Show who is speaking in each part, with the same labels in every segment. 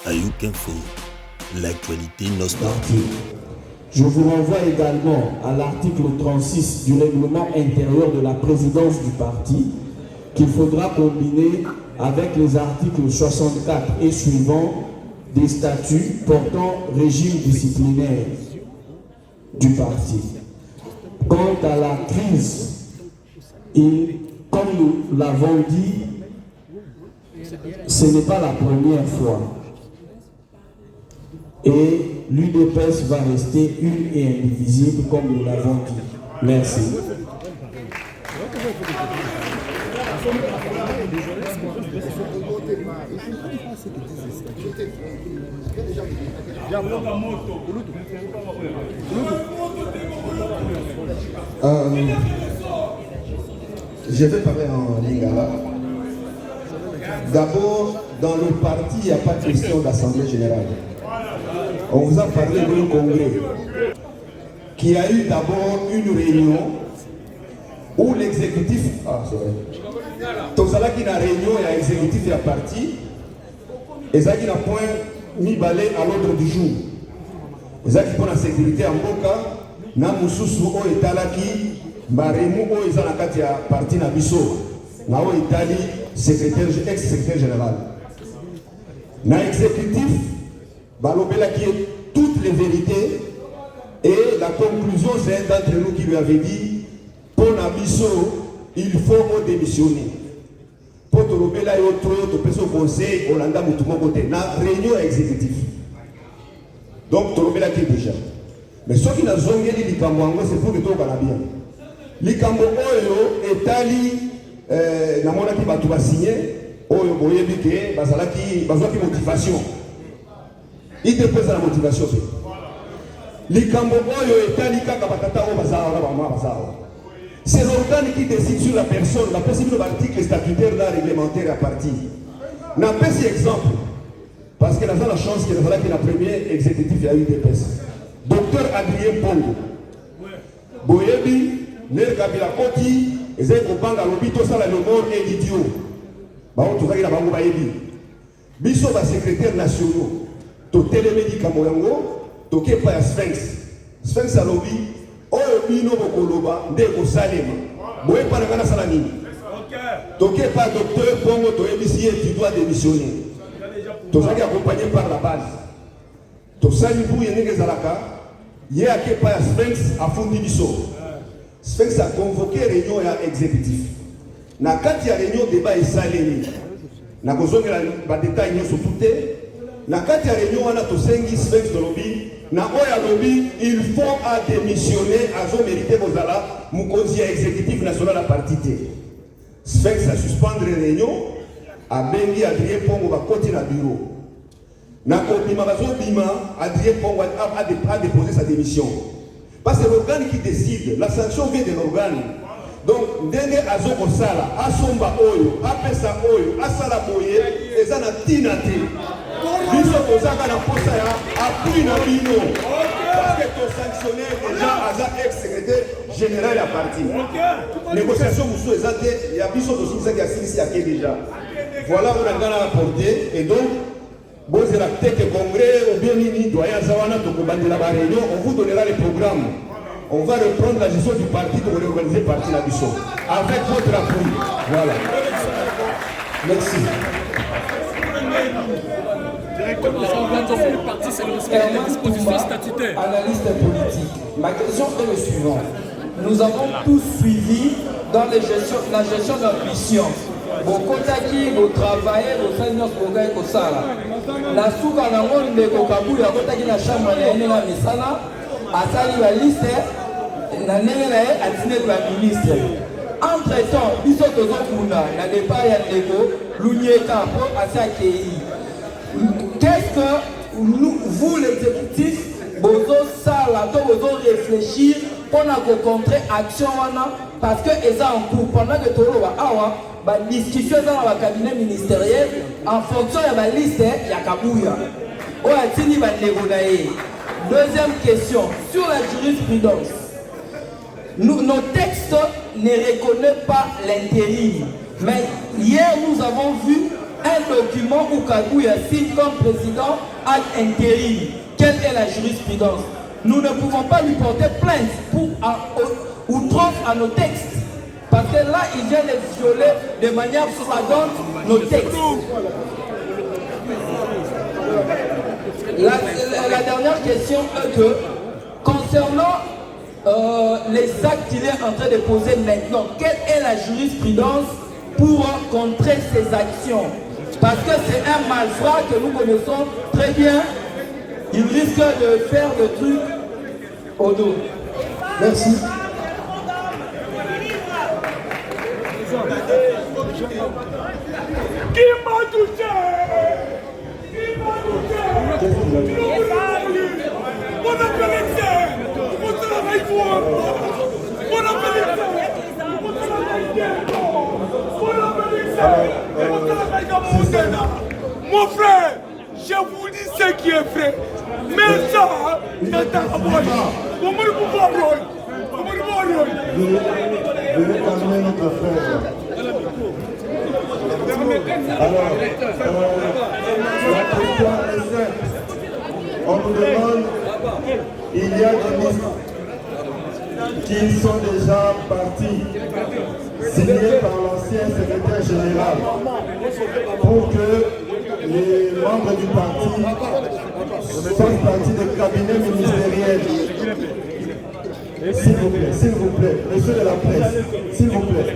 Speaker 1: Ayouk Info, l'actualité nostalgique.
Speaker 2: Je vous renvoie également à l'article 36 du règlement intérieur de la présidence du parti qu'il faudra combiner avec les articles 64 et suivants des statuts portant régime disciplinaire du parti. Quant à la crise, comme nous l'avons dit, ce n'est pas la première fois. Et l'UDPS va rester une et indivisible comme nous l'avons dit. Merci.
Speaker 3: Je vais parler en lingala. D'abord, dans le parti, il n'y a pas de question d'assemblée générale. On vous a parlé d'un congrès qui a eu d'abord une réunion où l'exécutif... Ah, c'est vrai. Donc, ça là qui a réunion, il y a l'exécutif et la parti. Et ça qui n'a point mis balai à l'ordre du jour. Et ça qui prend la sécurité en Boka, na mususu o etalaki, baremu o izanakati ya parti na biso. Na o itali ex-secrétaire général. Na exécutif, balobela qui est toutes les vérités. Et la conclusion, c'est un d'entre nous qui lui avait dit, pour Nabiso, il faut démissionner. Pour Torobela et autres, tu peux au conseil, Olanda Moutouma côté, na réunion exécutive. Donc Torobela qui est déjà. Mais ce qui n'a zongé l'Ikambo, c'est pour que tout va bien. L'Ikambo Oyo est allé, na mona qui va tout signer, Oyo Boyebike, Bazalaki, Bazalaki motivation. Il dépose la motivation. L'Ikambo Oyo est allé kaka batata o bazao, mama bazao. C'est l'organe qui décide sur la personne, la possible article statutaire d'un réglementaire à partir. N'a pas cet exemple. Parce qu'elle a la chance qu'il y a le premier exécutif à UDPS. Docteur Adrien Pongo. Boyebi, Ner Kabila Koti, Ezek Obanga Lobito Sala le mort et l'idiot. Bao Touzaki la Bango Bayebi. Biso va secrétaire national. To télémédic à Moyango, to Kepa Sphinx. Sphinx à Lobi. Oyo bino bokoloba ndeko salema boye pa na sala nini toke pas docteur Pongo to ebisi tu dois démissionner to zaki accompagné par la base to sali bu yenenge zalaka ye ake pa Sphinx afundi biso Sphinx a convoqué réunion ya exécutif na kati ya réunion débat esalemi na kozongela ba détail nyoso tuté na kati ya réunion wana to sengi Sphinx de lobby na oya lobby il faut à démissionner à zo mérité bozala mukonzi exécutif national à parti té Sphinx a suspendre réunion a bengi Adrien Pongo ba koti na bureau na kobima bazo bima Adrien Pongo a déposé sa démission parce que l'organe qui décide la sanction vient de l'organe donc ndenge azo kosala asomba oyo apesa oyo asala boye eza na tina te biso kozaka na posa ya appui na bino parce que ton sanctionnaire déjà aza ex-secrétaire général ya parti négociation musu eza te ya biso tosikisaki ya silisi yake déjà voilà on a ngana apporté et donc bozela teke congrès ou bien nini doyen aza wana tokobandela ba réunion on vous donnera les programmes on va reprendre la gestion du parti pour réorganiser parti la biso avec votre appui voilà merci.
Speaker 4: Le parti, c'est le respect des dispositions statutaires.
Speaker 5: Analyste politique. Ma question est le suivant. Nous avons tous suivi dans la gestion d'ambition. Vos kotaki, vos travailleurs, vos seigneurs, vos gars, vos salas. La souka na monde de Kokabou, la kotaki na chambre de la misala, a sali la liste, na nene a dîner de la ministre. Entre-temps, biso tozokuna na départ ya ndeko, l'unieka pour asakei. Qu'est-ce que vous, l'exécutif, vous réfléchir pour contrer l'action parce que c'est en cours. Pendant que tout le monde a discussion dans le cabinet ministériel en fonction de la liste, il y a Kabouya. Deuxième question, sur la jurisprudence. Nos textes ne reconnaissent pas l'intérim. Mais hier, nous avons vu un document où Kabouya signe comme président ad intérim. Quelle est la jurisprudence? Nous ne pouvons pas lui porter plainte pour outrance à nos textes. Parce que là, il vient de violer de manière flagrante nos textes. La dernière question est que, concernant les actes qu'il est en train de poser maintenant, quelle est la jurisprudence pour contrer ces actions? Parce que c'est un malfrat que nous connaissons très bien. Il risque de faire des trucs au dos.
Speaker 3: Merci.
Speaker 6: Qui m'a touché? On appelle l'excès. On travaille fort. On appelle l'excès. On travaille bien. On appelle l'excès. On travaille comme on s'en. Mon frère, je vous dis ce qui est vrai. Mais ça, c'est un bon. On me le pouvoir. On me le pouvoir.
Speaker 3: Veuillez calmer notre frère. Alors, la question est simple. On nous demande, il y a des ministres qui sont déjà partis, signés par l'ancien secrétaire général, pour que les membres du parti fassent partie des cabinets ministériels. S'il vous plaît, monsieur de la presse, s'il vous plaît.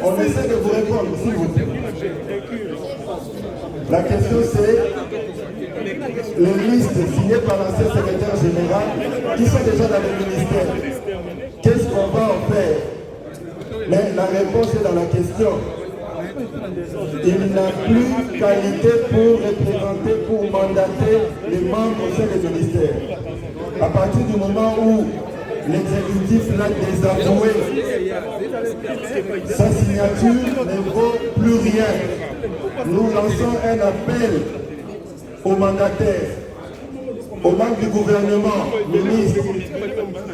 Speaker 3: On essaie de vous répondre, s'il vous plaît. La question c'est, les listes signées par l'ancien secrétaire général qui sont déjà dans le ministère, qu'est-ce qu'on va en faire? Mais la réponse est dans la question. Il n'a plus qualité pour représenter, pour mandater les membres au sein des ministères. À partir du moment où l'exécutif l'a désavoué, sa signature ne vaut plus rien. Nous lançons un appel aux mandataires, aux membres du gouvernement,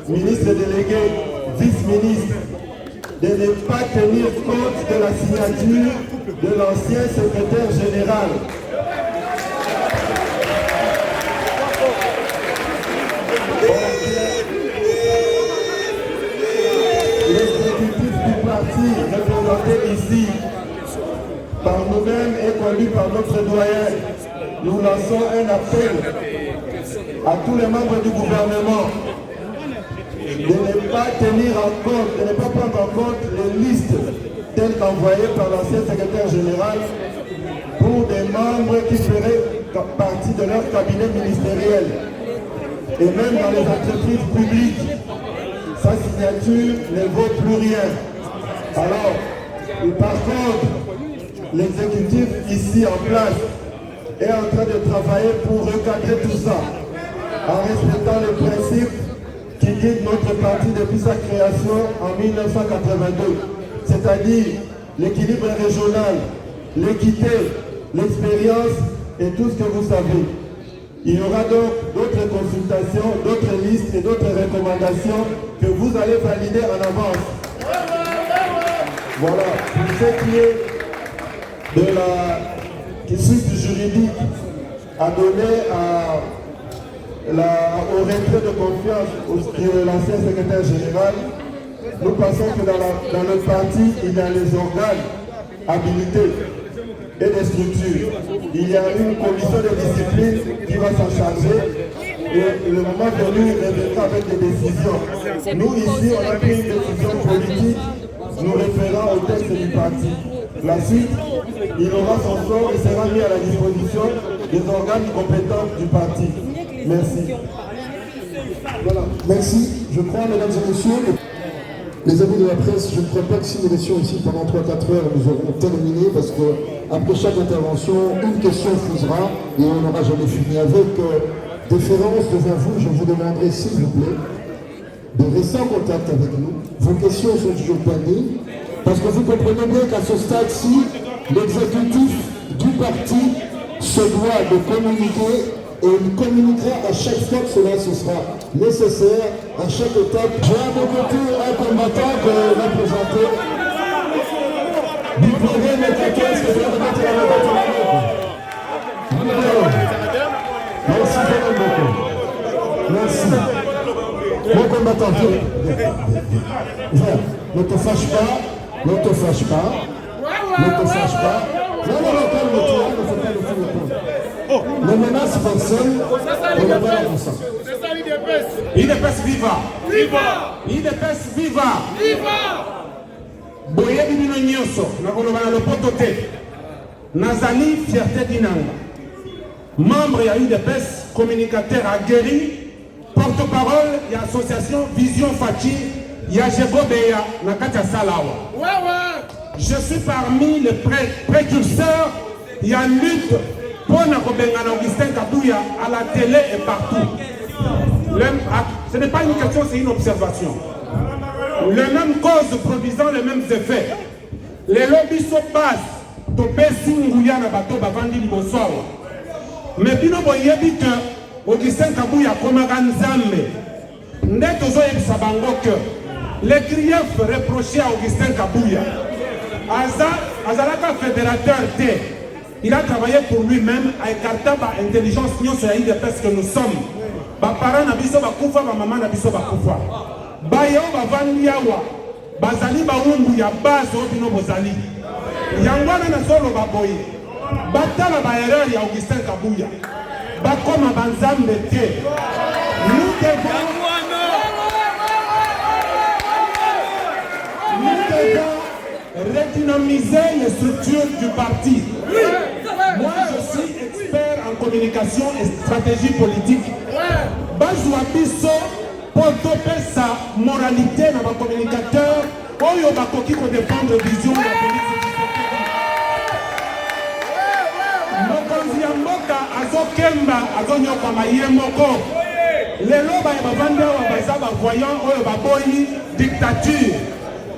Speaker 3: ministres délégués, vice-ministres, de ne pas tenir compte de la signature de l'ancien secrétaire général. L'exécutif du parti représenté ici par nous-mêmes et conduit par notre doyen, nous lançons un appel à tous les membres du gouvernement de ne pas tenir en compte, de ne pas prendre en compte les listes telles qu'envoyées par l'ancien secrétaire général pour des membres qui feraient partie de leur cabinet ministériel. Et même dans les entreprises publiques, sa signature ne vaut plus rien. Alors, par contre, l'exécutif ici en place est en train de travailler pour recadrer tout ça, en respectant les principes qui guident notre parti depuis sa création en 1982, c'est-à-dire l'équilibre régional, l'équité, l'expérience et tout ce que vous savez. Il y aura donc d'autres consultations, d'autres listes et d'autres recommandations que vous allez valider en avance. Voilà, pour ce qui est de la suite juridique à donner au retrait de confiance de l'ancien secrétaire général, nous pensons que dans le parti, il y a les organes habilités et des structures. Il y a une commission de discipline qui va s'en charger et le moment venu, il reviendra avec des décisions. Nous ici, on a pris une décision politique, nous référant au texte du parti. La suite, il aura son sort et sera mis à la disposition des organes compétents du parti. Merci.
Speaker 7: Voilà, merci. Je crois, mesdames et messieurs, les amis de la presse, je ne crois pas que si nous restions ici pendant 3-4 heures, nous aurons terminé parce qu'après chaque intervention, une question fusera et on n'aura jamais fini. Avec déférence devant vous, je vous demanderai, s'il vous plaît, de rester en contact avec nous. Vos questions sont toujours permis parce que vous comprenez bien qu'à ce stade-ci, l'exécutif du parti se doit de communiquer et il communiquera à chaque fois que cela ce sera nécessaire, à chaque étape. J'ai à mon côté un combattant que représenter du progrès de Merci beaucoup. Merci. Mon combattant, viens. Ne te fâche pas. Ne te fâche pas. Ne te fâche pas. Non, calme-toi. Ne fais pas le fou. Ne menace personne. On ne va pas pour ça.
Speaker 8: IDPS viva! Viva! IDPS viva! Viva! Boyebi bino nyonso nakoloba na lopoto te nazali fierté dinanga membre ya UDPS communicateur aguerri porte-parole ya association Vision Fachi ya Jegobeya na kati ya Salawa. Je suis parmi les précurseurs ya lutte pour na kobengana Augustin Kabouya à la télé et partout. Ce n'est pas une question, c'est une observation. Les mêmes causes produisant les mêmes effets. Les lobbies sont basses. Topesi Nguya na bato bavandi libosoawa. Mais bino boyebi que Augustin Kabouya komaka nzambe. Nde tozo yebisa bango que les griefs reprochés à Augustin Kabouya. Azalaka fédérateur T. Il a travaillé pour lui-même à écarter par intelligence nyonso ya IDPS que nous sommes. Parents na biso bakufa, maman na biso bakufa. Bayo bavandi awa bazali baumbu ya base obino bozali. Yangwana na solo baboye. Batala ba erreur ya Augustin Kabouya. Bakoma banzambe te. Nous devons redynamiser les structures du parti. Moi, je suis expert en communication et stratégie politique. Bazwa biso pour sa moralité dans ma communicateur, oyo bakoki ko défendre vision de la politique. Mokonzi ya mboka azokemba azonyoka maye moko. Lelo ba bavanda wa bazaba voyant oyo baboyi dictature.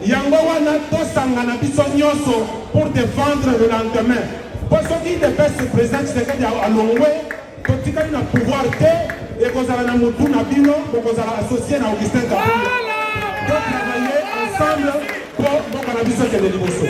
Speaker 8: Yango wana tosanga na biso nyonso pour défendre le lendemain. Parce qu'il dépêche ce président Tshisekedi à Longwe, quand il a un pouvoir et qu'on a un moutou na bino, qu'on a associé à Augustin Kabouya. Donc travailler ensemble pour qu'on a besoin de l'émotion.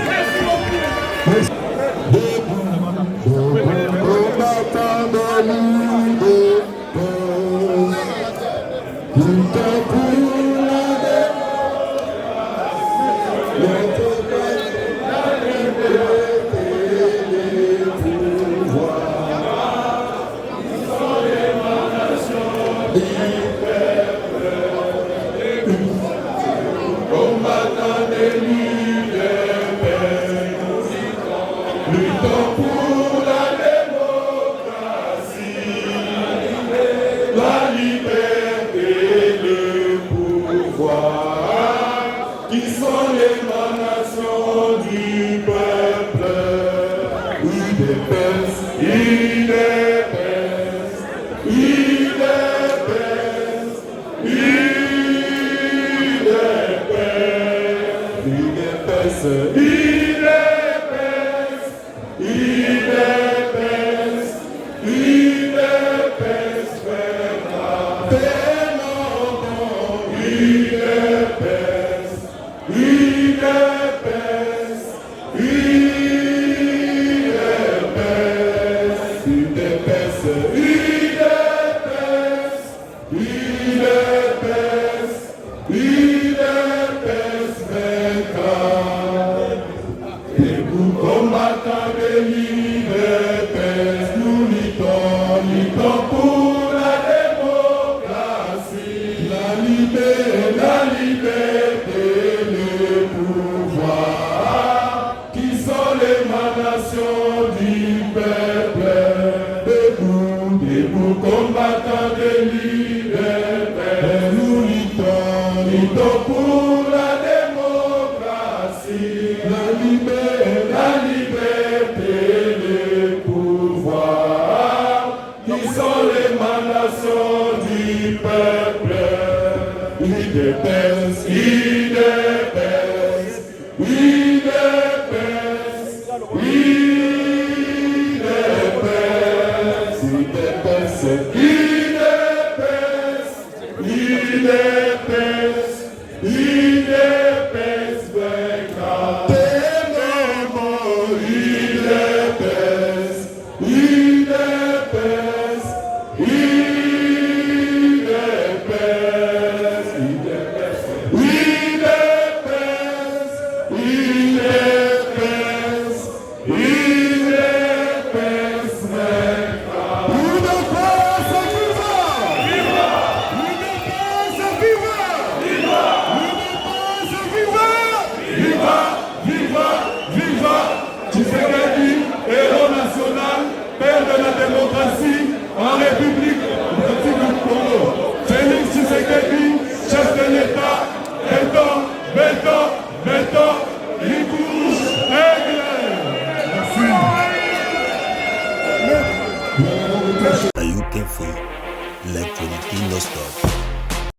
Speaker 6: IDPS,
Speaker 8: République